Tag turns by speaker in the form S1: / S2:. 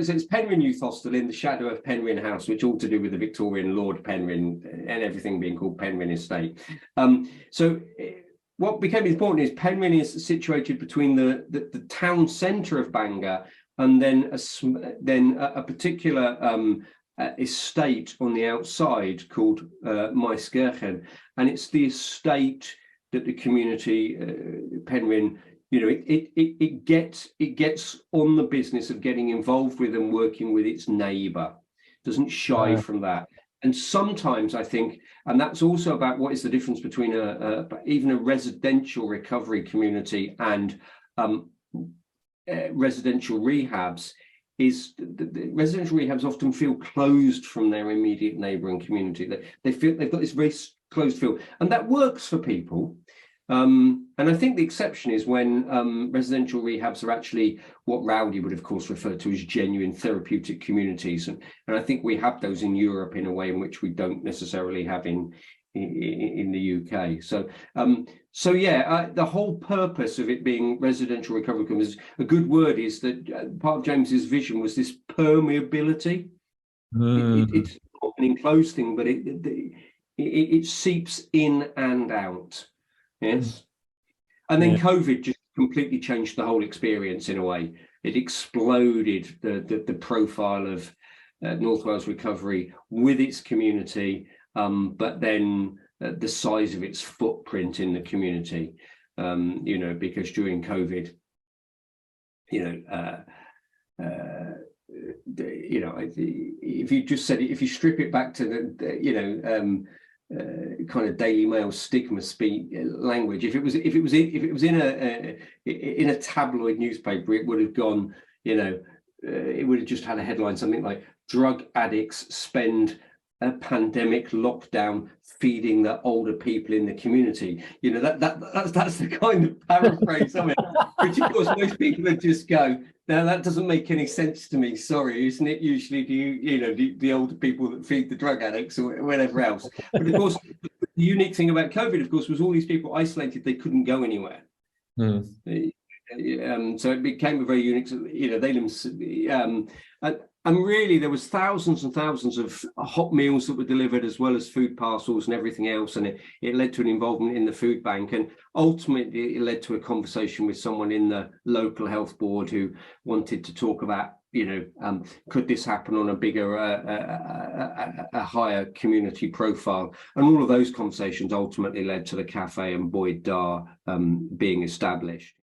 S1: it's Penrhyn Youth Hostel in the shadow of Penrhyn House, which all to do with the Victorian Lord Penrhyn and everything being called Penrhyn Estate. What became important is Penrhyn is situated between the town centre of Bangor and then a particular estate on the outside called Maesgeirchen, and it's the estate that the community Penrhyn, it gets on the business of getting involved with and working with its neighbour. Doesn't shy from that. And sometimes I think, and that's also about what is the difference between even a residential recovery community and residential rehabs, is the residential rehabs often feel closed from their immediate neighbouring community. They feel they've got this very closed feel, and that works for people. And I think the exception is when residential rehabs are actually what Rowdy would, of course, refer to as genuine therapeutic communities. And I think we have those in Europe in a way in which we don't necessarily have in the UK. So yeah, the whole purpose of it being residential recovery communities, a good word is that part of James's vision was this permeability. It's not an enclosed thing, but it seeps in and out. Yes. And then COVID just completely changed the whole experience in a way. It exploded the profile of North Wales Recovery with its community, but then the size of its footprint in the community, because during COVID, if you just said it, if you strip it back to the kind of Daily Mail stigma language, if it was in a tabloid newspaper, it would have gone, it would have just had a headline something like "Drug addicts spend a pandemic lockdown feeding the older people in the community." That's the kind of paraphrase of it, which of course most people would just go, "Now that doesn't make any sense to me. Sorry, isn't it usually the older people that feed the drug addicts or whatever else?" But of course, the unique thing about COVID, of course, was all these people isolated; they couldn't go anywhere. So it became a very unique. And really, there was thousands and thousands of hot meals that were delivered, as well as food parcels and everything else. And it led to an involvement in the food bank. And ultimately, it led to a conversation with someone in the local health board who wanted to talk about, could this happen on a bigger, a higher community profile? And all of those conversations ultimately led to the cafe and Boyd Dar being established.